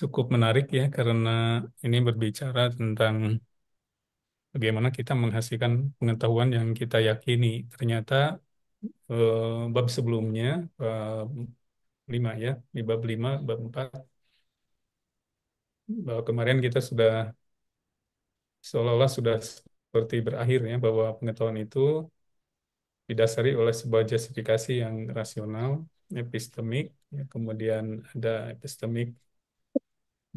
Cukup menarik ya karena ini berbicara tentang bagaimana kita menghasilkan pengetahuan yang kita yakini. Ternyata bab sebelumnya, bab 5 ya, di bab 5, bab 4, bahwa kemarin kita sudah seolah-olah sudah seperti berakhir ya, bahwa pengetahuan itu didasari oleh sebuah justifikasi yang rasional, epistemik, ya, kemudian ada epistemik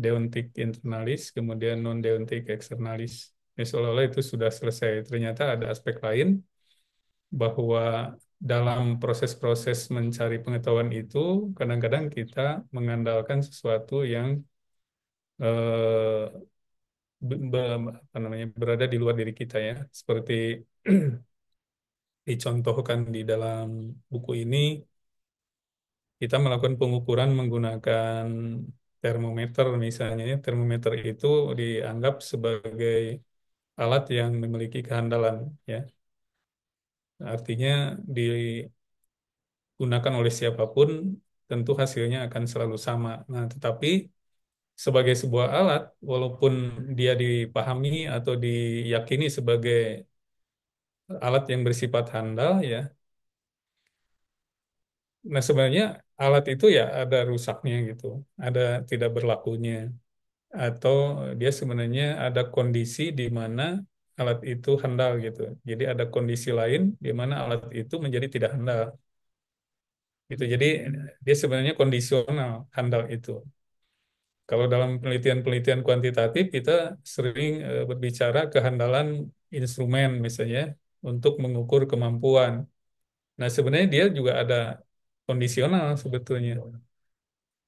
deontik internalis, kemudian non-deontik eksternalis. Ya, seolah-olah itu sudah selesai. Ternyata ada aspek lain bahwa dalam proses-proses mencari pengetahuan itu, kadang-kadang kita mengandalkan sesuatu yang eh, apa namanya, berada di luar diri kita ya. Seperti dicontohkan di dalam buku ini, kita melakukan pengukuran menggunakan termometer misalnya. Ya. Termometer itu dianggap sebagai alat yang memiliki kehandalan ya. Artinya digunakan oleh siapapun tentu hasilnya akan selalu sama. Nah, tetapi sebagai sebuah alat walaupun dia dipahami atau diyakini sebagai alat yang bersifat handal ya. Nah, sebenarnya alat itu ya ada rusaknya gitu, ada tidak berlakunya atau dia sebenarnya ada kondisi di mana alat itu handal gitu. Jadi ada kondisi lain di mana alat itu menjadi tidak handal. Gitu. Jadi dia sebenarnya kondisional handal itu. Kalau dalam penelitian-penelitian kuantitatif kita sering berbicara kehandalan instrumen misalnya untuk mengukur kemampuan. Nah, sebenarnya dia juga ada kondisional sebetulnya.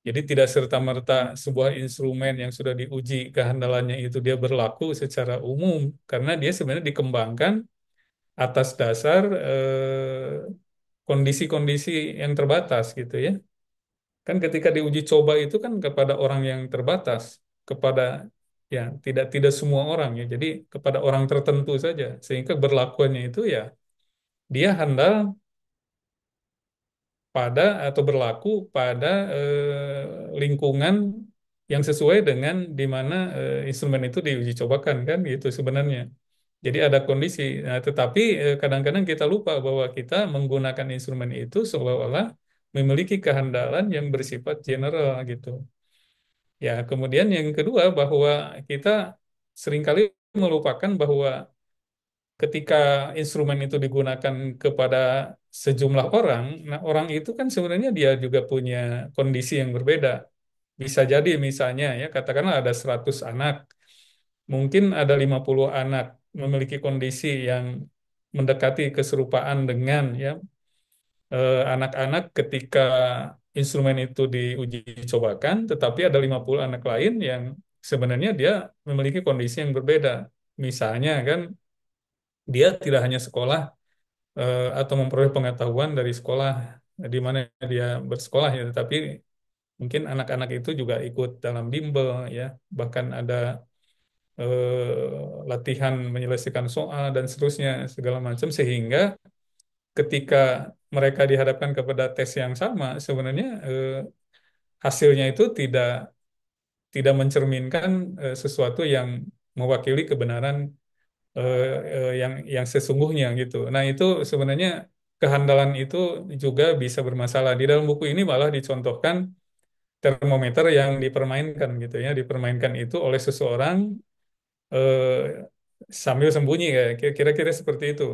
Jadi tidak serta-merta sebuah instrumen yang sudah diuji kehandalannya itu dia berlaku secara umum karena dia sebenarnya dikembangkan atas dasar kondisi-kondisi yang terbatas gitu ya. Kan ketika diuji coba itu kan kepada orang yang terbatas, kepada ya tidak tidak semua orang ya. Jadi kepada orang tertentu saja sehingga berlakuannya itu ya dia handal pada atau berlaku pada lingkungan yang sesuai dengan di mana instrumen itu diuji cobakan kan gitu sebenarnya. Jadi ada kondisi. Nah, tetapi kadang-kadang kita lupa bahwa kita menggunakan instrumen itu seolah-olah memiliki kehandalan yang bersifat general gitu. Ya, kemudian yang kedua bahwa kita seringkali melupakan bahwa ketika instrumen itu digunakan kepada sejumlah orang, nah orang itu kan sebenarnya dia juga punya kondisi yang berbeda. Bisa jadi misalnya ya katakanlah ada 100 anak, mungkin ada 50 anak memiliki kondisi yang mendekati keserupaan dengan ya anak-anak ketika instrumen itu diuji cobakan, tetapi ada 50 anak lain yang sebenarnya dia memiliki kondisi yang berbeda. Misalnya kan dia tidak hanya sekolah atau memperoleh pengetahuan dari sekolah di mana dia bersekolah ya, tetapi mungkin anak-anak itu juga ikut dalam bimbel ya, bahkan ada latihan menyelesaikan soal dan seterusnya segala macam sehingga ketika mereka dihadapkan kepada tes yang sama sebenarnya hasilnya itu tidak tidak mencerminkan sesuatu yang mewakili kebenaran yang sesungguhnya gitu. Nah, itu sebenarnya kehandalan itu juga bisa bermasalah. Di dalam buku ini malah dicontohkan termometer yang dipermainkan gitu ya, dipermainkan itu oleh seseorang eh, sambil sembunyi ya, kira-kira seperti itu.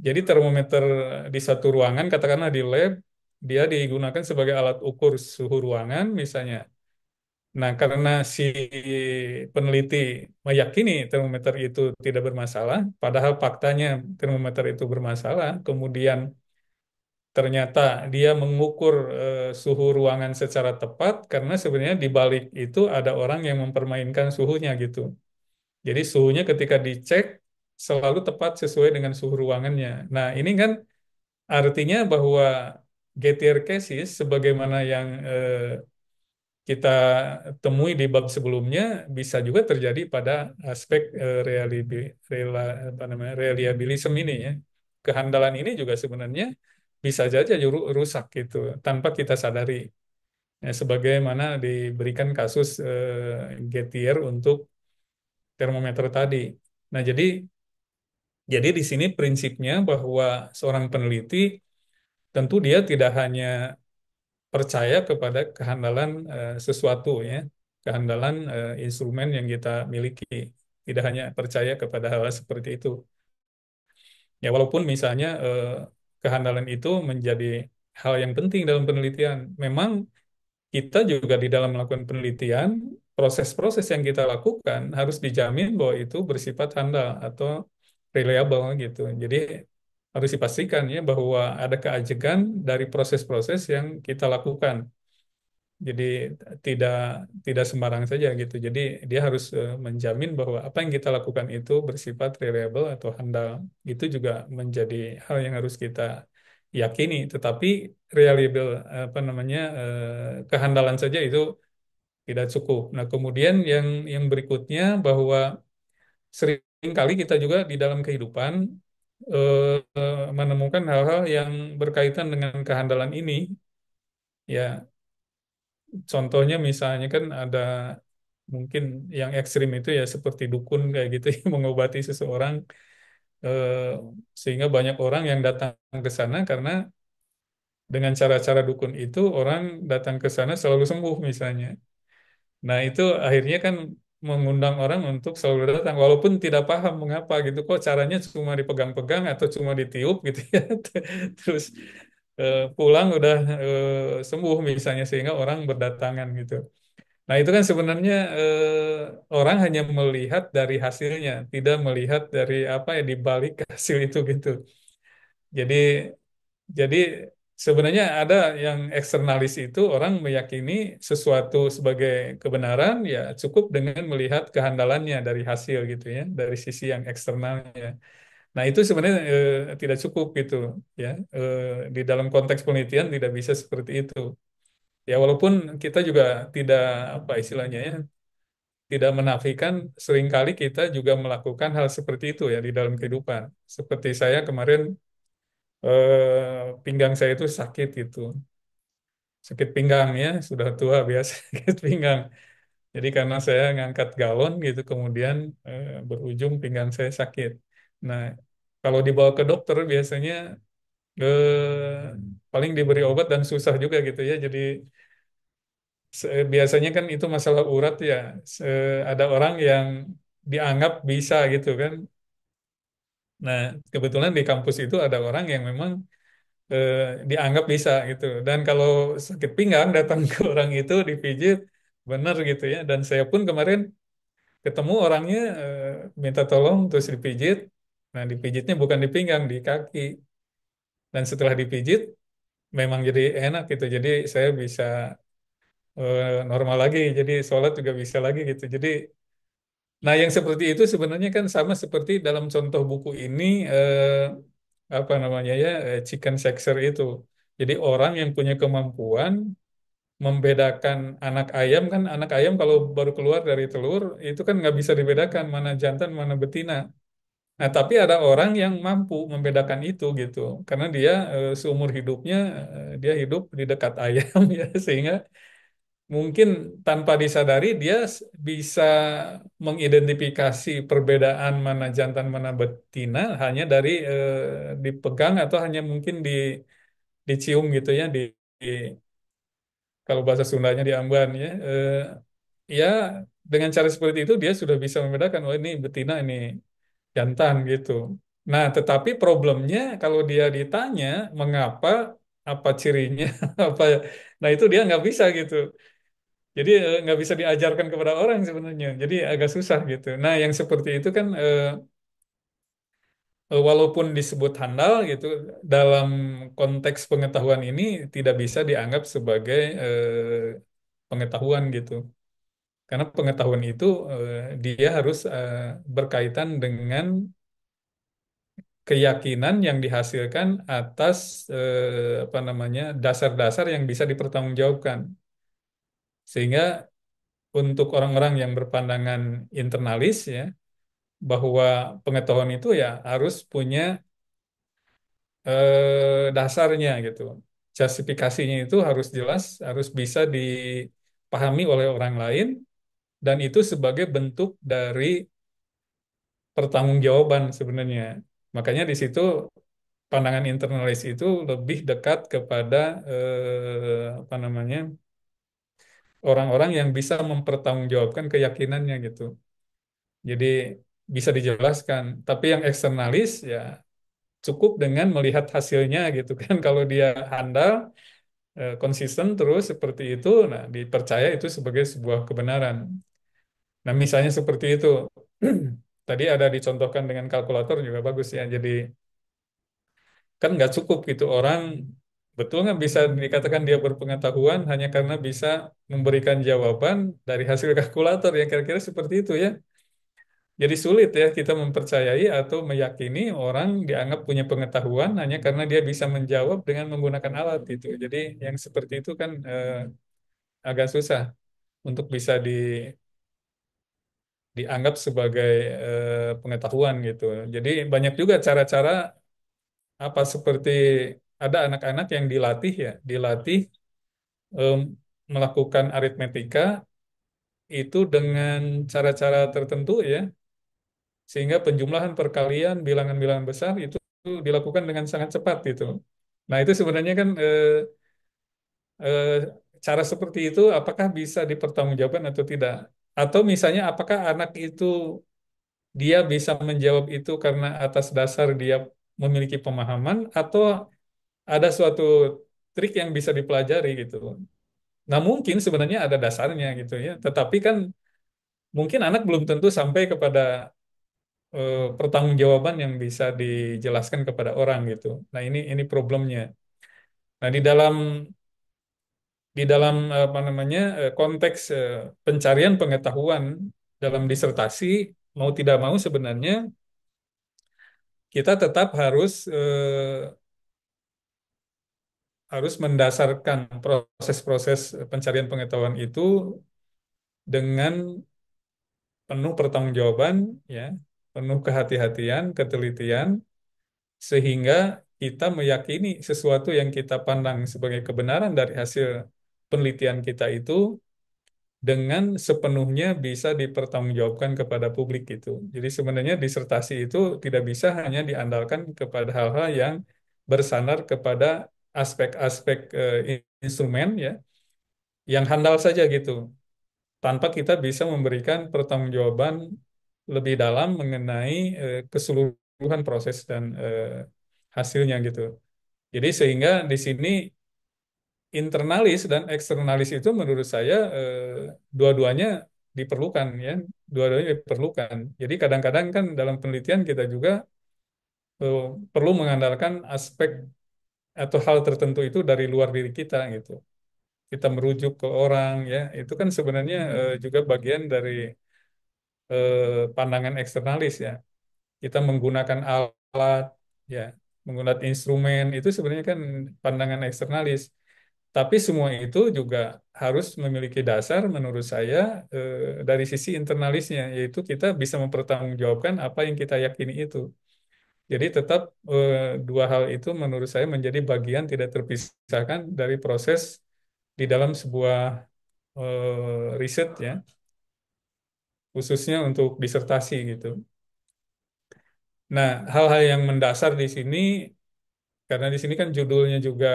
Jadi termometer di satu ruangan, katakanlah di lab, dia digunakan sebagai alat ukur suhu ruangan misalnya. Nah, karena si peneliti meyakini termometer itu tidak bermasalah, padahal faktanya termometer itu bermasalah, kemudian ternyata dia mengukur suhu ruangan secara tepat, karena sebenarnya di balik itu ada orang yang mempermainkan suhunya gitu. Jadi suhunya ketika dicek selalu tepat sesuai dengan suhu ruangannya. Nah, ini kan artinya bahwa Gettier cases sebagaimana yang kita temui di bab sebelumnya bisa juga terjadi pada aspek apa namanya, reliabilism ini ya. Kehandalan ini juga sebenarnya bisa saja rusak gitu tanpa kita sadari. Ya, sebagaimana diberikan kasus Gettier untuk termometer tadi. Nah, jadi di sini prinsipnya bahwa seorang peneliti tentu dia tidak hanya percaya kepada kehandalan sesuatu ya, kehandalan instrumen yang kita miliki. Tidak hanya percaya kepada hal seperti itu. Ya walaupun misalnya kehandalan itu menjadi hal yang penting dalam penelitian. Memang kita juga di dalam melakukan penelitian, proses-proses yang kita lakukan harus dijamin bahwa itu bersifat handal atau reliable gitu. Jadi harus dipastikan ya bahwa ada keajegan dari proses-proses yang kita lakukan. Jadi tidak tidak sembarang saja gitu. Jadi dia harus menjamin bahwa apa yang kita lakukan itu bersifat reliable atau handal. Itu juga menjadi hal yang harus kita yakini. Tetapi reliable apa namanya kehandalan saja itu tidak cukup. Nah, kemudian yang berikutnya bahwa seringkali kita juga di dalam kehidupan menemukan hal-hal yang berkaitan dengan kehandalan ini. Ya, contohnya misalnya kan ada mungkin yang ekstrim itu ya seperti dukun kayak gitu yang mengobati seseorang eh, sehingga banyak orang yang datang ke sana karena dengan cara-cara dukun itu orang datang ke sana selalu sembuh misalnya. Nah, itu akhirnya kan mengundang orang untuk selalu datang walaupun tidak paham mengapa gitu kok caranya cuma dipegang-pegang atau cuma ditiup gitu ya. Terus pulang udah sembuh misalnya sehingga orang berdatangan gitu. Nah, itu kan sebenarnya orang hanya melihat dari hasilnya, tidak melihat dari apa yang dibalik hasil itu gitu. Jadi jadi sebenarnya ada yang eksternalis itu orang meyakini sesuatu sebagai kebenaran ya cukup dengan melihat kehandalannya dari hasil gitu ya, dari sisi yang eksternalnya. Nah, itu sebenarnya tidak cukup gitu ya. Di dalam konteks penelitian tidak bisa seperti itu. Ya walaupun kita juga tidak apa istilahnya ya, tidak menafikan seringkali kita juga melakukan hal seperti itu ya di dalam kehidupan. Seperti saya kemarin pinggang saya itu sakit gitu. Sakit pinggang ya, sudah tua biasa sakit pinggang. Jadi karena saya ngangkat galon gitu kemudian berujung pinggang saya sakit. Nah, kalau dibawa ke dokter biasanya paling diberi obat dan susah juga gitu ya. Jadi biasanya kan itu masalah urat ya. Ada orang yang dianggap bisa gitu kan. Nah, kebetulan di kampus itu ada orang yang memang eh, dianggap bisa gitu. Dan kalau sakit pinggang datang ke orang itu dipijit, benar gitu ya. Dan saya pun kemarin ketemu orangnya minta tolong terus dipijit. Nah, dipijitnya bukan di pinggang, di kaki. Dan setelah dipijit, memang jadi enak gitu. Jadi saya bisa normal lagi. Jadi sholat juga bisa lagi gitu. Jadi nah, yang seperti itu sebenarnya kan sama seperti dalam contoh buku ini apa namanya ya chicken sexer itu. Jadi orang yang punya kemampuan membedakan anak ayam kan anak ayam kalau baru keluar dari telur itu kan nggak bisa dibedakan mana jantan mana betina. Nah, tapi ada orang yang mampu membedakan itu gitu karena dia seumur hidupnya dia hidup di dekat ayam ya sehingga mungkin tanpa disadari dia bisa mengidentifikasi perbedaan mana jantan mana betina hanya dari dipegang atau hanya mungkin dicium gitu ya kalau bahasa Sundanya diamban ya ya dengan cara seperti itu dia sudah bisa membedakan oh ini betina ini jantan gitu. Nah, tetapi problemnya kalau dia ditanya mengapa apa cirinya apa nah itu dia nggak bisa gitu. Jadi nggak bisa diajarkan kepada orang sebenarnya. Jadi agak susah gitu. Nah, yang seperti itu kan walaupun disebut handal gitu, dalam konteks pengetahuan ini tidak bisa dianggap sebagai pengetahuan gitu. Karena pengetahuan itu dia harus berkaitan dengan keyakinan yang dihasilkan atas apa namanya dasar-dasar yang bisa dipertanggungjawabkan. Sehingga untuk orang-orang yang berpandangan internalis ya bahwa pengetahuan itu ya harus punya dasarnya gitu. justifikasinya itu harus jelas, harus bisa dipahami oleh orang lain, dan itu sebagai bentuk dari pertanggungjawaban sebenarnya. Makanya di situ pandangan internalis itu lebih dekat kepada apa namanya, orang-orang yang bisa mempertanggungjawabkan keyakinannya gitu. Jadi bisa dijelaskan. Tapi yang eksternalis ya cukup dengan melihat hasilnya gitu kan. Kalau dia handal, konsisten terus seperti itu, nah dipercaya itu sebagai sebuah kebenaran. Nah misalnya seperti itu, tadi ada dicontohkan dengan kalkulator juga bagus ya. Jadi kan nggak cukup gitu orang betul nggak bisa dikatakan dia berpengetahuan hanya karena bisa memberikan jawaban dari hasil kalkulator ya kira-kira seperti itu ya. Jadi sulit ya kita mempercayai atau meyakini orang dianggap punya pengetahuan hanya karena dia bisa menjawab dengan menggunakan alat itu. Jadi yang seperti itu kan agak susah untuk bisa dianggap sebagai pengetahuan gitu. Jadi banyak juga cara-cara apa seperti ada anak-anak yang dilatih ya, dilatih em, melakukan aritmetika itu dengan cara-cara tertentu ya, sehingga penjumlahan perkalian bilangan-bilangan besar itu dilakukan dengan sangat cepat gitu. Nah, itu sebenarnya kan eh, cara seperti itu apakah bisa dipertanggungjawabkan atau tidak? Atau misalnya apakah anak itu dia bisa menjawab itu karena atas dasar dia memiliki pemahaman atau ada suatu trik yang bisa dipelajari gitu. Nah, mungkin sebenarnya ada dasarnya gitu ya. Tetapi kan mungkin anak belum tentu sampai kepada pertanggungjawaban yang bisa dijelaskan kepada orang gitu. Nah, ini problemnya. Nah, di dalam apa namanya konteks pencarian pengetahuan dalam disertasi mau tidak mau sebenarnya kita tetap harus mendasarkan proses-proses pencarian pengetahuan itu dengan penuh pertanggungjawaban ya, penuh kehati-hatian, ketelitian sehingga kita meyakini sesuatu yang kita pandang sebagai kebenaran dari hasil penelitian kita itu dengan sepenuhnya bisa dipertanggungjawabkan kepada publik itu. Jadi sebenarnya disertasi itu tidak bisa hanya diandalkan kepada hal-hal yang bersandar kepada aspek-aspek instrumen ya, yang handal saja gitu, tanpa kita bisa memberikan pertanggungjawaban lebih dalam mengenai keseluruhan proses dan hasilnya gitu. Jadi sehingga di sini internalis dan eksternalis itu menurut saya dua-duanya diperlukan ya, dua-duanya diperlukan. Jadi kadang-kadang kan dalam penelitian kita juga eh, perlu mengandalkan aspek atau hal tertentu itu dari luar diri kita gitu. Kita merujuk ke orang ya, itu kan sebenarnya juga bagian dari pandangan eksternalis ya. Kita menggunakan alat ya, menggunakan instrumen itu sebenarnya kan pandangan eksternalis. Tapi semua itu juga harus memiliki dasar menurut saya dari sisi internalisnya, yaitu kita bisa mempertanggungjawabkan apa yang kita yakini itu. Jadi tetap dua hal itu menurut saya menjadi bagian tidak terpisahkan dari proses di dalam sebuah riset ya, khususnya untuk disertasi gitu. Nah, hal-hal yang mendasar di sini karena di sini kan judulnya juga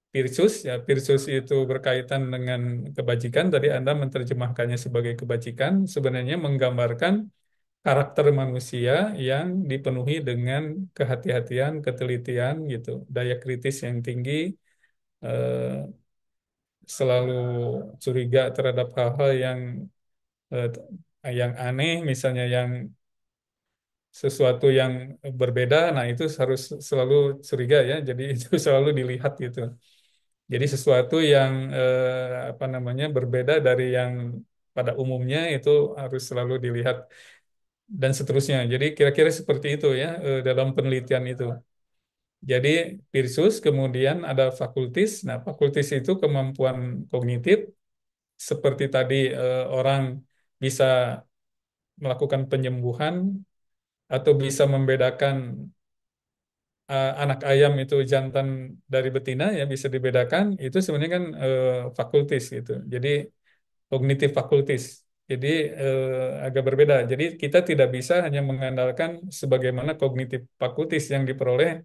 Pirsus ya, Pirsus itu berkaitan dengan kebajikan. Tadi Anda menerjemahkannya sebagai kebajikan, sebenarnya menggambarkan karakter manusia yang dipenuhi dengan kehati-hatian, ketelitian gitu, daya kritis yang tinggi, eh, selalu curiga terhadap hal-hal yang aneh, misalnya yang sesuatu yang berbeda, nah itu harus selalu curiga ya, jadi itu selalu dilihat gitu. Jadi sesuatu yang apa namanya berbeda dari yang pada umumnya itu harus selalu dilihat dan seterusnya. Jadi kira-kira seperti itu ya dalam penelitian itu. Jadi Pirsus kemudian ada fakultis. Nah, fakultis itu kemampuan kognitif seperti tadi orang bisa melakukan penyembuhan atau bisa membedakan anak ayam itu jantan dari betina ya bisa dibedakan itu sebenarnya kan fakultis gitu. Jadi kognitif fakultis. Jadi agak berbeda. Jadi kita tidak bisa hanya mengandalkan sebagaimana kognitif fakultis yang diperoleh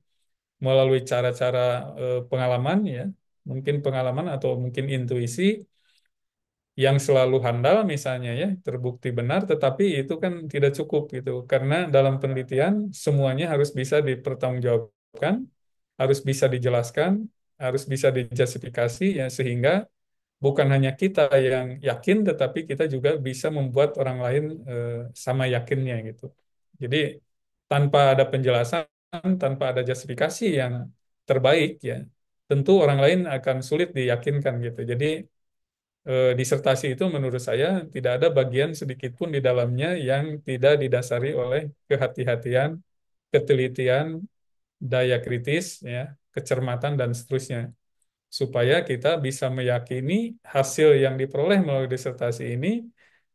melalui cara-cara pengalaman ya, mungkin pengalaman atau mungkin intuisi yang selalu handal misalnya ya, terbukti benar, tetapi itu kan tidak cukup gitu. Karena dalam penelitian semuanya harus bisa dipertanggungjawabkan, harus bisa dijelaskan, harus bisa dijustifikasi ya sehingga bukan hanya kita yang yakin, tetapi kita juga bisa membuat orang lain sama yakinnya gitu. Jadi tanpa ada penjelasan, tanpa ada justifikasi yang terbaik ya, tentu orang lain akan sulit diyakinkan gitu. Jadi disertasi itu menurut saya tidak ada bagian sedikit pun di dalamnya yang tidak didasari oleh kehati-hatian, ketelitian, daya kritis, ya, kecermatan dan seterusnya supaya kita bisa meyakini hasil yang diperoleh melalui disertasi ini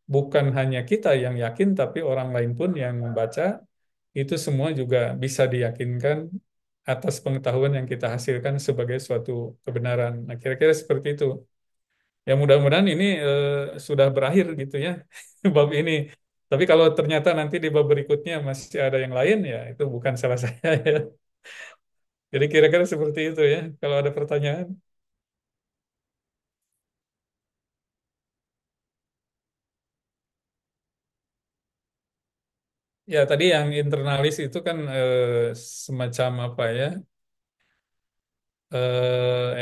bukan hanya kita yang yakin, tapi orang lain pun yang membaca itu semua juga bisa diyakinkan atas pengetahuan yang kita hasilkan sebagai suatu kebenaran. Nah, kira-kira seperti itu. Ya mudah-mudahan ini sudah berakhir gitu ya bab ini. Tapi kalau ternyata nanti di bab berikutnya masih ada yang lain ya itu bukan salah saya ya. Jadi kira-kira seperti itu ya. Kalau ada pertanyaan. Ya, tadi yang internalis itu kan semacam apa ya?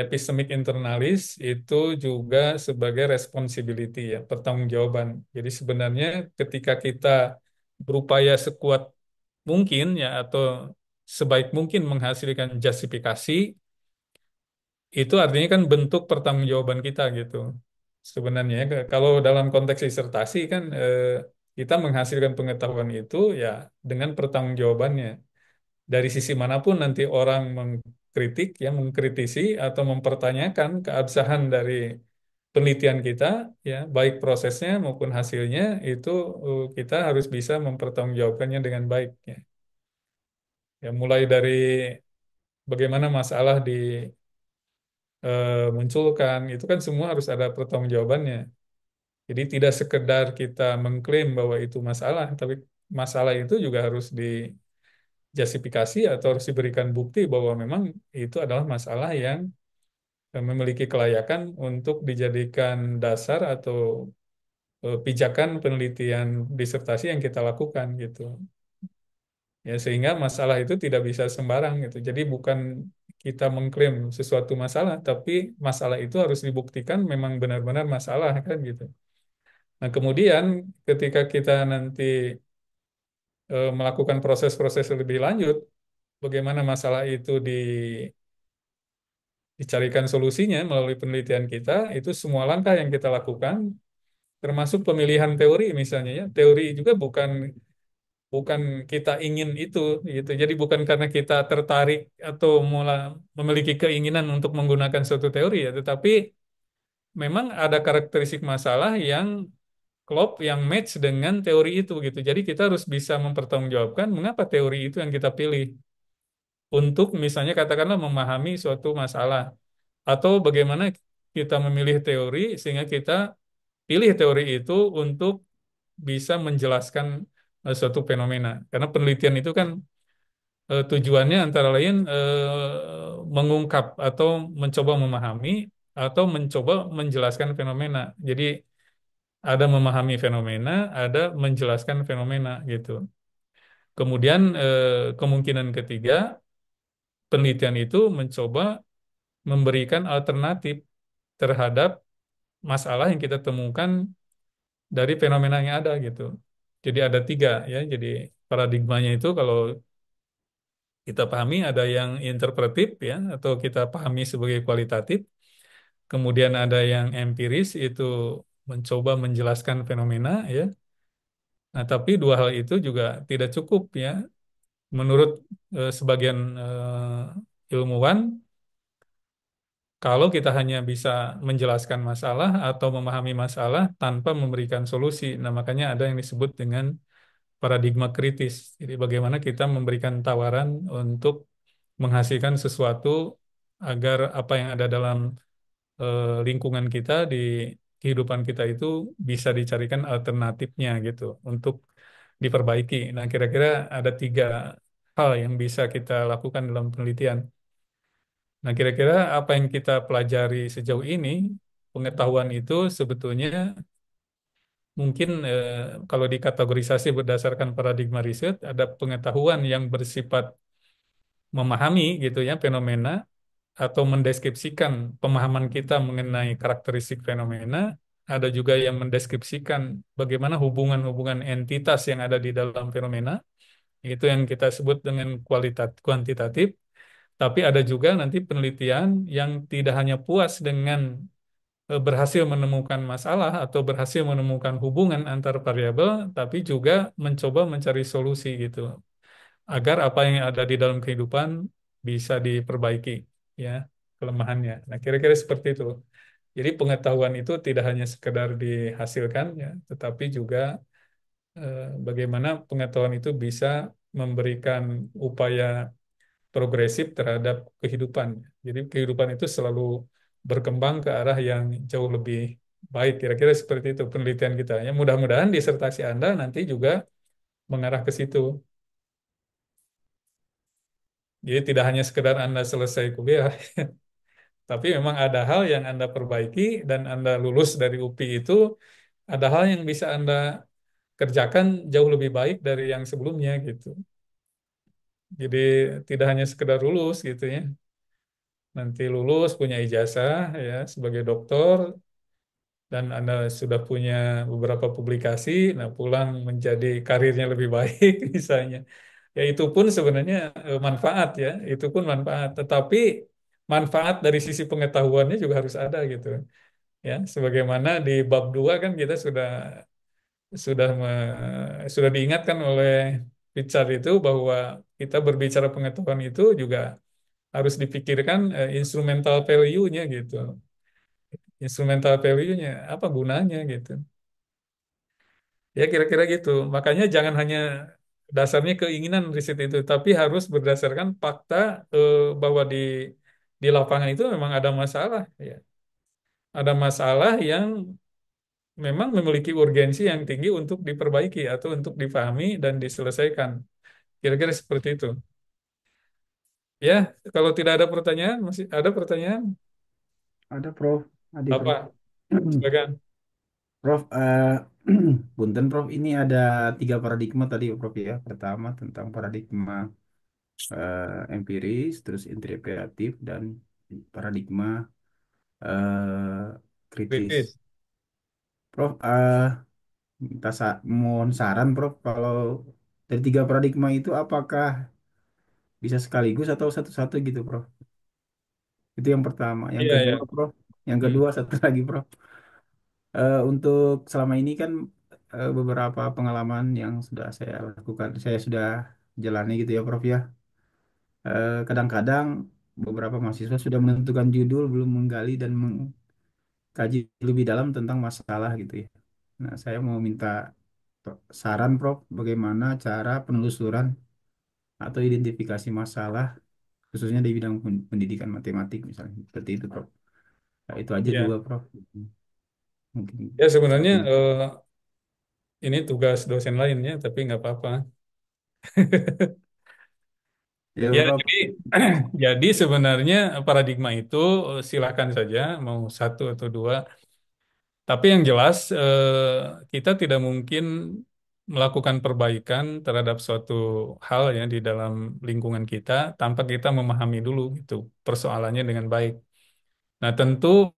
Epistemic internalis itu juga sebagai responsibility ya, pertanggungjawaban. Jadi sebenarnya ketika kita berupaya sekuat mungkin ya atau sebaik mungkin menghasilkan justifikasi, itu artinya kan bentuk pertanggungjawaban kita gitu. Sebenarnya kalau dalam konteks disertasi kan kita menghasilkan pengetahuan itu ya dengan pertanggungjawabannya dari sisi manapun nanti orang mengkritik, ya mengkritisi atau mempertanyakan keabsahan dari penelitian kita, ya baik prosesnya maupun hasilnya itu kita harus bisa mempertanggungjawabkannya dengan baik. Ya. Ya, mulai dari bagaimana masalah dimunculkan, itu kan semua harus ada pertanggungjawabannya. Jadi tidak sekedar kita mengklaim bahwa itu masalah, tapi masalah itu juga harus justifikasi atau harus diberikan bukti bahwa memang itu adalah masalah yang memiliki kelayakan untuk dijadikan dasar atau pijakan penelitian disertasi yang kita lakukan gitu. Ya sehingga masalah itu tidak bisa sembarang gitu. Jadi bukan kita mengklaim sesuatu masalah, tapi masalah itu harus dibuktikan memang benar-benar masalah kan gitu. Nah, kemudian ketika kita nanti melakukan proses-proses lebih lanjut, bagaimana masalah itu dicarikan solusinya melalui penelitian kita, itu semua langkah yang kita lakukan, termasuk pemilihan teori misalnya ya. Teori juga bukan bukan kita ingin itu gitu. Jadi bukan karena kita tertarik atau memiliki keinginan untuk menggunakan suatu teori ya, tetapi memang ada karakteristik masalah yang klop, yang match dengan teori itu gitu. Jadi kita harus bisa mempertanggungjawabkan mengapa teori itu yang kita pilih untuk misalnya katakanlah memahami suatu masalah atau bagaimana kita memilih teori sehingga kita pilih teori itu untuk bisa menjelaskan suatu fenomena. Karena penelitian itu kan tujuannya antara lain mengungkap atau mencoba memahami atau mencoba menjelaskan fenomena. Jadi ada memahami fenomena, ada menjelaskan fenomena gitu. Kemudian kemungkinan ketiga, penelitian itu mencoba memberikan alternatif terhadap masalah yang kita temukan dari fenomena yang ada gitu. Jadi ada tiga ya. Jadi paradigmanya itu kalau kita pahami ada yang interpretif ya atau kita pahami sebagai kualitatif. Kemudian ada yang empiris itu mencoba menjelaskan fenomena ya. Nah, tapi dua hal itu juga tidak cukup ya. Menurut sebagian ilmuwan, kalau kita hanya bisa menjelaskan masalah atau memahami masalah tanpa memberikan solusi. Nah, makanya ada yang disebut dengan paradigma kritis. Jadi bagaimana kita memberikan tawaran untuk menghasilkan sesuatu agar apa yang ada dalam lingkungan kita di kehidupan kita itu bisa dicarikan alternatifnya gitu untuk diperbaiki. Nah, kira-kira ada tiga hal yang bisa kita lakukan dalam penelitian. Nah, kira-kira apa yang kita pelajari sejauh ini, pengetahuan itu sebetulnya mungkin kalau dikategorisasi berdasarkan paradigma riset, ada pengetahuan yang bersifat memahami gitu ya fenomena atau mendeskripsikan pemahaman kita mengenai karakteristik fenomena, ada juga yang mendeskripsikan bagaimana hubungan-hubungan entitas yang ada di dalam fenomena, itu yang kita sebut dengan kuantitatif, tapi ada juga nanti penelitian yang tidak hanya puas dengan berhasil menemukan masalah atau berhasil menemukan hubungan antar variabel, tapi juga mencoba mencari solusi gitu agar apa yang ada di dalam kehidupan bisa diperbaiki ya kelemahannya. Nah, kira-kira seperti itu. Jadi pengetahuan itu tidak hanya sekedar dihasilkan ya, tetapi juga bagaimana pengetahuan itu bisa memberikan upaya progresif terhadap kehidupan. Jadi kehidupan itu selalu berkembang ke arah yang jauh lebih baik. Kira-kira seperti itu penelitian kita. Ya, mudah-mudahan disertasi Anda nanti juga mengarah ke situ. Jadi tidak hanya sekedar Anda selesai kuliah, tapi memang ada hal yang Anda perbaiki dan Anda lulus dari UPI itu, ada hal yang bisa Anda kerjakan jauh lebih baik dari yang sebelumnya gitu. Jadi tidak hanya sekedar lulus gitu ya. Nanti lulus punya ijazah ya sebagai dokter dan Anda sudah punya beberapa publikasi, nah pulang menjadi karirnya lebih baik misalnya. Ya itu pun sebenarnya manfaat ya, itu pun manfaat. Tetapi manfaat dari sisi pengetahuannya juga harus ada gitu. Ya, sebagaimana di bab 2 kan kita sudah diingatkan oleh Richard itu bahwa kita berbicara pengetahuan itu juga harus dipikirkan instrumental value-nya gitu. Instrumental value-nya apa gunanya gitu. Ya kira-kira gitu. Makanya jangan hanya dasarnya keinginan riset itu, tapi harus berdasarkan fakta bahwa di lapangan itu memang ada masalah ya. Ada masalah yang memang memiliki urgensi yang tinggi untuk diperbaiki atau untuk dipahami dan diselesaikan. Kira-kira seperti itu. Ya, kalau tidak ada pertanyaan, masih ada pertanyaan? Ada Prof, ada Apa? Prof. Silakan. Prof, punten Prof, ini ada tiga paradigma tadi Prof ya. Pertama tentang paradigma empiris, terus interpretatif, dan paradigma kritis. Kritis. Prof, mohon saran Prof, kalau dari tiga paradigma itu apakah bisa sekaligus atau satu-satu gitu Prof? Itu yang pertama. Yang Iya, kedua ya. Prof, yang Hmm. kedua satu lagi Prof. Untuk selama ini kan beberapa pengalaman yang sudah saya lakukan, saya sudah jalani gitu ya Prof ya. Kadang-kadang beberapa mahasiswa sudah menentukan judul belum menggali dan mengkaji lebih dalam tentang masalah gitu ya. Nah, saya mau minta saran Prof, bagaimana cara penelusuran atau identifikasi masalah khususnya di bidang pendidikan matematik misalnya seperti itu Prof. Nah, itu aja dua Ya, Prof. Mungkin ya sebenarnya satu. ini tugas dosen lainnya, tapi nggak apa-apa. Ya Ya, Prof. jadi sebenarnya paradigma itu silakan saja mau satu atau dua. Tapi yang jelas kita tidak mungkin melakukan perbaikan terhadap suatu hal ya di dalam lingkungan kita tanpa kita memahami dulu itu persoalannya dengan baik. Nah, tentu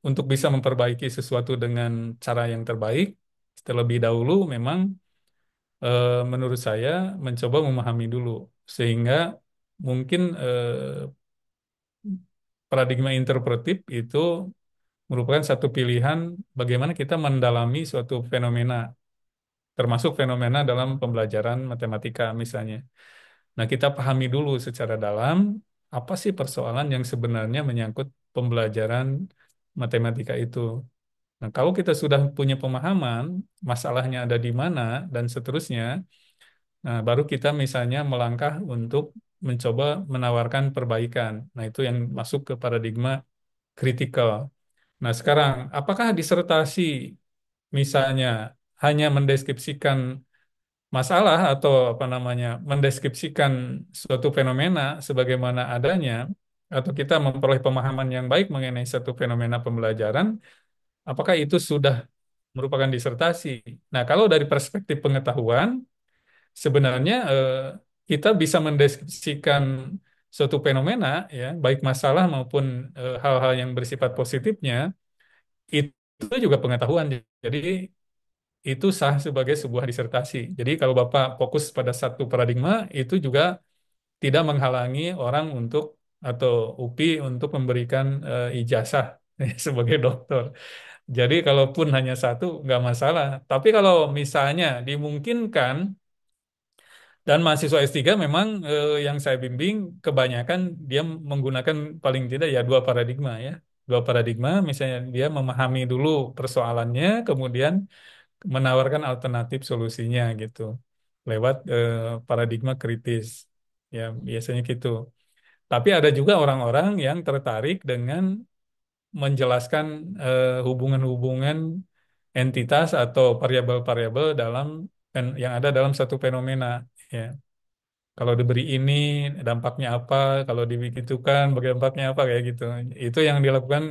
untuk bisa memperbaiki sesuatu dengan cara yang terbaik, terlebih dahulu memang menurut saya mencoba memahami dulu sehingga mungkin paradigma interpretif itu merupakan satu pilihan bagaimana kita mendalami suatu fenomena, termasuk fenomena dalam pembelajaran matematika misalnya. Nah, kita pahami dulu secara dalam apa sih persoalan yang sebenarnya menyangkut pembelajaran matematika itu. Nah, kalau kita sudah punya pemahaman masalahnya ada di mana dan seterusnya, nah baru kita misalnya melangkah untuk mencoba menawarkan perbaikan. Nah, itu yang masuk ke paradigma kritikal. Nah, sekarang apakah disertasi misalnya hanya mendeskripsikan masalah atau apa namanya mendeskripsikan suatu fenomena sebagaimana adanya atau kita memperoleh pemahaman yang baik mengenai satu fenomena pembelajaran, apakah itu sudah merupakan disertasi? Nah, kalau dari perspektif pengetahuan, sebenarnya kita bisa mendeskripsikan suatu fenomena, ya, baik masalah maupun hal-hal yang bersifat positifnya, itu juga pengetahuan. Jadi itu sah sebagai sebuah disertasi. Jadi kalau Bapak fokus pada satu paradigma, itu juga tidak menghalangi orang untuk atau UPI untuk memberikan ijazah sebagai dokter. Jadi kalaupun hanya satu, nggak masalah. Tapi kalau misalnya dimungkinkan, dan mahasiswa S3 memang yang saya bimbing kebanyakan dia menggunakan paling tidak ya dua paradigma ya. Dua paradigma, misalnya dia memahami dulu persoalannya, kemudian menawarkan alternatif solusinya gitu lewat paradigma kritis ya biasanya gitu. Tapi ada juga orang-orang yang tertarik dengan menjelaskan hubungan-hubungan entitas atau variabel-variabel dalam yang ada dalam satu fenomena ya. Kalau diberi ini dampaknya apa, kalau dibegitukan bagi dampaknya apa kayak gitu. Itu yang dilakukan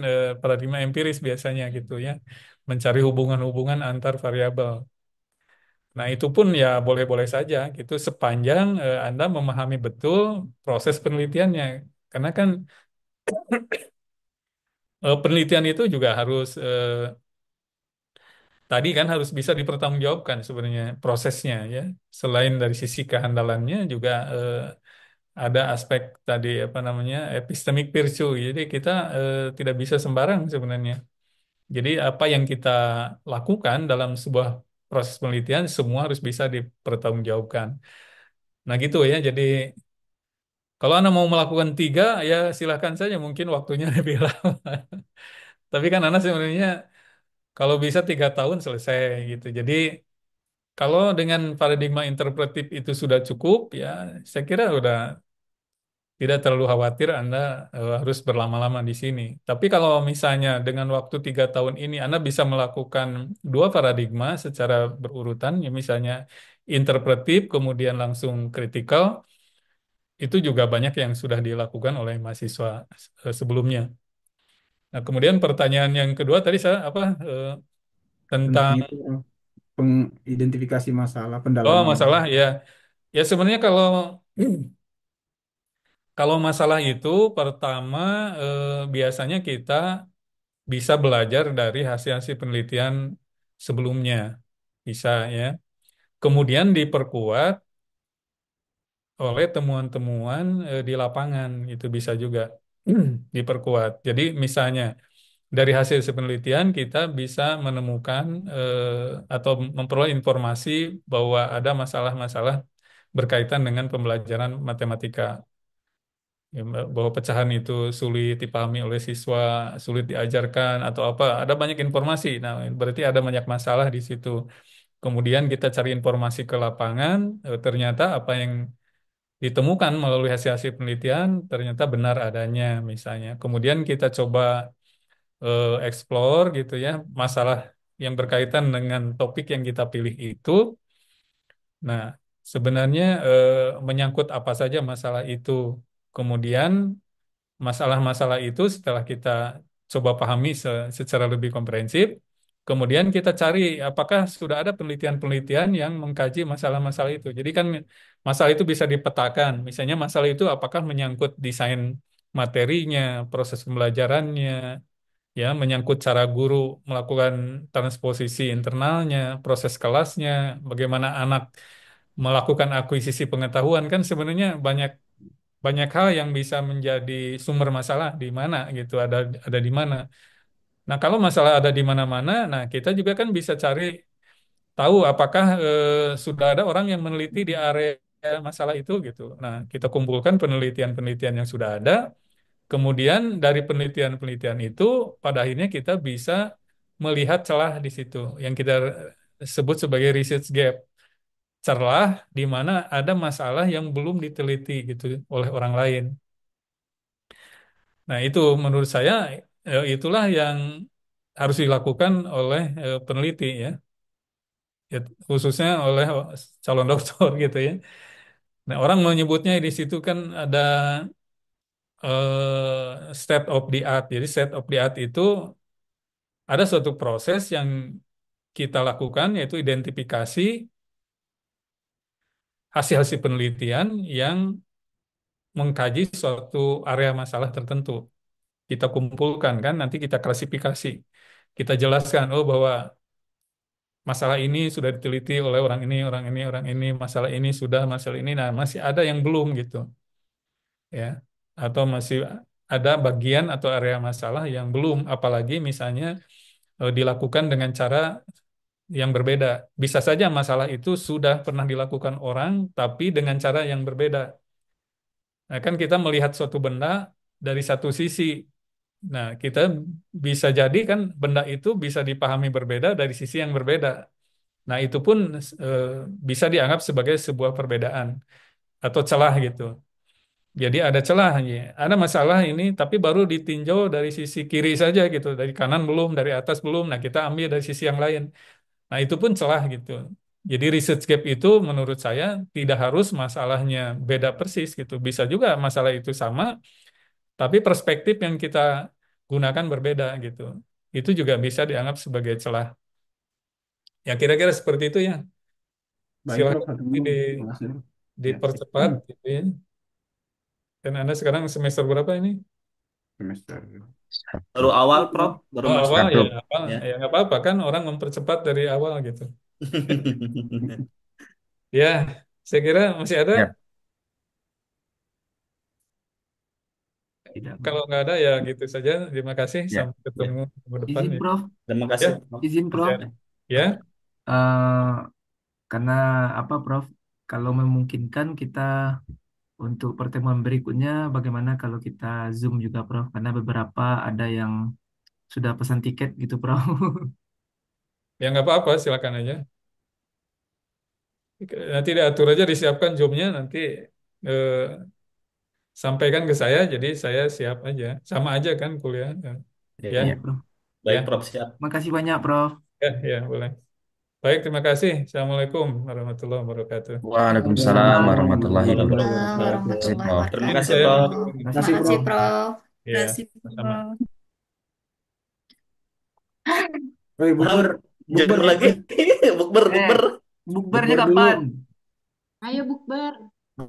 paradigma empiris biasanya gitu ya. Mencari hubungan-hubungan antar variabel. Nah, itu pun ya boleh-boleh saja gitu sepanjang Anda memahami betul proses penelitiannya. Karena kan penelitian itu juga harus tadi kan harus bisa dipertanggungjawabkan sebenarnya prosesnya ya. Selain dari sisi kehandalannya juga ada aspek tadi apa namanya epistemic virtue. Jadi kita tidak bisa sembarang sebenarnya. Jadi apa yang kita lakukan dalam sebuah proses penelitian semua harus bisa dipertanggungjawabkan. Nah gitu ya. Jadi kalau Anda mau melakukan tiga, ya silahkan saja. Mungkin waktunya lebih lama. Tapi kan Anda sebenarnya kalau bisa 3 tahun selesai gitu. Jadi kalau dengan paradigma interpretif itu sudah cukup, ya saya kira udah tidak terlalu khawatir Anda harus berlama-lama di sini. Tapi kalau misalnya dengan waktu 3 tahun ini Anda bisa melakukan dua paradigma secara berurutan, ya misalnya interpretif kemudian langsung kritikal, itu juga banyak yang sudah dilakukan oleh mahasiswa sebelumnya. Nah, kemudian pertanyaan yang kedua tadi saya apa Tentang tentang itu pengidentifikasi masalah, oh pendalaman masalah masalah. ya. Ya sebenarnya kalau kalau masalah itu pertama biasanya kita bisa belajar dari hasil-hasil penelitian sebelumnya. Bisa ya. Kemudian diperkuat oleh temuan-temuan di lapangan itu bisa juga diperkuat. Jadi misalnya dari hasil penelitian kita bisa menemukan atau memperoleh informasi bahwa ada masalah-masalah berkaitan dengan pembelajaran matematika. Ya, bahwa pecahan itu sulit dipahami oleh siswa, sulit diajarkan atau apa. Ada banyak informasi. Nah, berarti ada banyak masalah di situ. Kemudian kita cari informasi ke lapangan, ternyata apa yang ditemukan melalui hasil-hasil penelitian ternyata benar adanya misalnya. Kemudian kita coba explore gitu ya masalah yang berkaitan dengan topik yang kita pilih itu. Nah, sebenarnya menyangkut apa saja masalah itu. Kemudian masalah-masalah itu setelah kita coba pahami secara lebih komprehensif, kemudian kita cari apakah sudah ada penelitian-penelitian yang mengkaji masalah-masalah itu. Jadi kan masalah itu bisa dipetakan. Misalnya masalah itu apakah menyangkut desain materinya, proses pembelajarannya, ya menyangkut cara guru melakukan transposisi internalnya, proses kelasnya, bagaimana anak melakukan akuisisi pengetahuan kan sebenarnya banyak banyak hal yang bisa menjadi sumber masalah di mana gitu ada di mana. Nah, kalau masalah ada di mana-mana, nah kita juga kan bisa cari tahu apakah sudah ada orang yang meneliti di area masalah itu gitu. Nah, kita kumpulkan penelitian-penelitian yang sudah ada. Kemudian dari penelitian-penelitian itu, pada akhirnya kita bisa melihat celah di situ yang kita sebut sebagai research gap. celah di mana ada masalah yang belum diteliti gitu oleh orang lain. Nah, itu menurut saya itulah yang harus dilakukan oleh peneliti ya. Ya, khususnya oleh calon doktor gitu ya. Nah, orang menyebutnya di situ kan ada state of the art. Jadi state of the art itu ada suatu proses yang kita lakukan yaitu identifikasi hasil-hasil penelitian yang mengkaji suatu area masalah tertentu. Kita kumpulkan kan, nanti kita klasifikasi. Kita jelaskan, oh bahwa masalah ini sudah diteliti oleh orang ini, orang ini, orang ini, masalah ini sudah, masalah ini, nah masih ada yang belum gitu, ya. Atau masih ada bagian atau area masalah yang belum, apalagi misalnya dilakukan dengan cara yang berbeda. Bisa saja masalah itu sudah pernah dilakukan orang, tapi dengan cara yang berbeda. Nah, kan kita melihat suatu benda dari satu sisi. Nah, kita bisa jadi kan benda itu bisa dipahami berbeda dari sisi yang berbeda. Nah, itu pun eh, bisa dianggap sebagai sebuah perbedaan atau celah gitu. Jadi ada celah, ya. Ada masalah ini, tapi baru ditinjau dari sisi kiri saja gitu, dari kanan belum, dari atas belum. Nah, kita ambil dari sisi yang lain. Nah, itu pun celah gitu. Jadi research gap itu menurut saya tidak harus masalahnya beda persis gitu. Bisa juga masalah itu sama, tapi perspektif yang kita gunakan berbeda gitu. Itu juga bisa dianggap sebagai celah. Ya kira-kira seperti itu ya. Baik, Prof. Silakan Satu nanti dulu. Terima kasih. Ya, sip. dipercepat gitu ya. Dan Anda sekarang semester berapa ini? Semester Baru satu. awal, Prof, baru Oh masuk awal ya, Satu. apa ya. ya nggak apa-apa kan orang mempercepat dari awal gitu. Ya, saya kira masih ada. Ya. Tidak, Prof. Kalau nggak ada ya gitu saja. Terima kasih. Ya. Sampai Ya, ketemu minggu depan Izin ya. Prof, terima Ya, kasih, Prof. izin masih Prof. ada. Ya, Eh, karena apa Prof? Kalau memungkinkan kita untuk pertemuan berikutnya, bagaimana kalau kita Zoom juga Prof? Karena beberapa ada yang sudah pesan tiket gitu Prof. ya nggak apa-apa. Silakan aja. Nanti diatur aja, disiapkan jobnya nanti eh, sampaikan ke saya. Jadi saya siap aja. Sama aja kan kuliah. Ya, Ya, Iya Ya. Prof. baik, ya, Prof, siap. Makasih banyak Prof. ya, ya, boleh. Baik, terima kasih. Assalamualaikum warahmatullahi wabarakatuh. Waalaikumsalam Waalaikumsalam warahmatullahi warahmatullahi wabarakatuh. Waalaikumsalam wabarakatuh. Terima kasih, warahmatullahi Prof. Terima Ini kasih, wabarakatuh. saya Prof. untuk Terima ini. kasih, Makasih, Prof. Prof. Ya, Makasih, sama. Prof. Woi, Bang, bukber, jujur bukber nih, lagi. woi. Bukber, Eh, bukber. bukbernya Bukber dulu. kapan? Ayo bukber.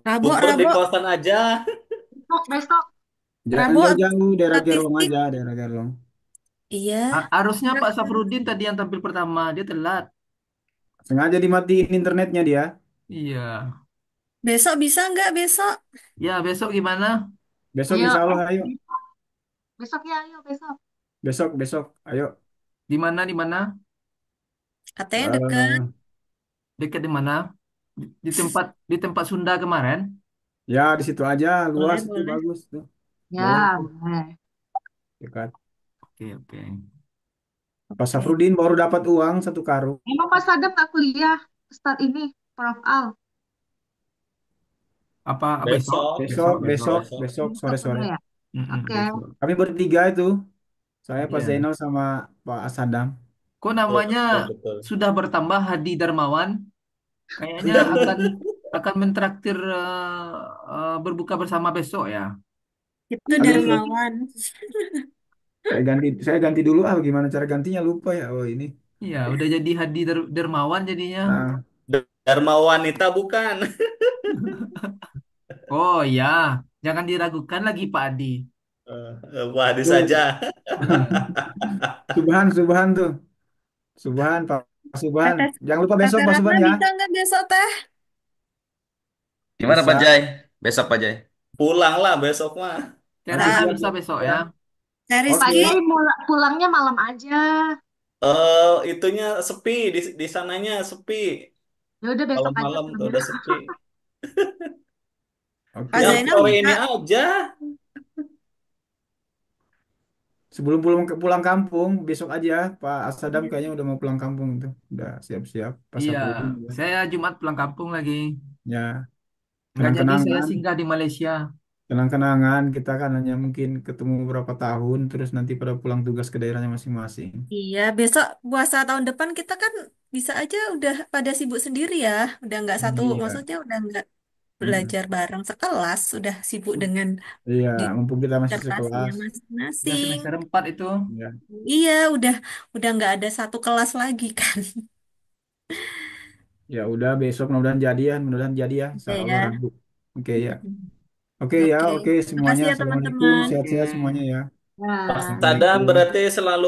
Rabu, Bukber di Rabu, kosan aja. Besok, besok. Jangan Rabu habis jauh-jauh, daerah Gerlong statistik. aja, daerah Gerlong. Iya. Harusnya Pak Safrudin tadi yang tampil pertama, dia telat. Sengaja dimatiin internetnya dia. Iya. Besok bisa nggak besok? Ya, besok gimana? Besok Ayo, insya Allah, ayo. besok ya, ayo besok. Besok, besok, ayo. Di mana di mana? Katanya deket. Eh, Dekat di mana? Di tempat Sunda kemarin. ya, di situ aja, Boleh, luas itu boleh. bagus tuh. Boleh Ya, tuh, boleh. dekat. Oke, oke. Pak Oke. Safrudin baru dapat uang satu karung. Emang Mas Adam nggak kuliah start ini, Prof. Al. Apa besok? Besok, Besok, Besok ya. besok, besok. besok, Besok sore-sore. udah ya. Oke. Besok. Kami bertiga itu. Saya, Pak Iya. Zainal, sama Pak Asadam. Kok Oh, namanya betul, betul. sudah bertambah Hadi Darmawan? Kayaknya akan mentraktir berbuka bersama besok ya. Itu Aduh, Darmawan. saya ganti dulu gimana cara gantinya lupa ya. Oh ini. Iya, udah jadi Hadi Darmawan jadinya. Nah, Dharma wanita bukan. Oh ya, jangan diragukan lagi Pak Adi. Wah, di saja. tuh Iya. Subhan, Subhan tuh. Subhan, Pak Subhan. Kata, Jangan lupa besok kata Pak Ratna Subhan ya. bisa nggak besok teh? Gimana Pak Bisa. Jai? Besok Pak Jai. Pulanglah besok mah. Nanti Ratna Tak, bisa siap besok ya. ya. Teh Pak Rizky, Oke. Jai pulangnya malam aja. Itunya sepi di sananya sepi. Ya udah Kalau besok aja malam tuh pulang. udah sepi. Pak Oke. Yang Zainal sore bisa. ini aja. sebelum pulang pulang kampung besok aja Pak Asadam kayaknya udah mau pulang kampung itu. Udah siap-siap Iya, pasapornya udah. saya Jumat pulang kampung lagi. Ya, Nggak jadi saya kenang-kenangan, singgah di Malaysia. kenang-kenangan kita kan hanya mungkin ketemu beberapa tahun terus nanti pada pulang tugas ke daerahnya masing-masing. Iya, besok puasa tahun depan kita kan bisa aja udah pada sibuk sendiri ya. Udah nggak satu, Iya. maksudnya udah nggak Mm. belajar bareng sekelas, udah sibuk dengan Iya, di mumpung kita masih disertasinya sekelas. Udah masing-masing. semester 4 itu. Ya, Iya, udah nggak ada satu kelas lagi kan. ya udah besok mudah-mudahan jadi ya, insya Udah Allah ya. Rabu. Oke ya, oke ya, Oke. oke semuanya. Makasih ya Assalamualaikum, teman-teman. Oke. sehat-sehat semuanya ya. Pak Nah. Sadam Assalamualaikum. berarti selalu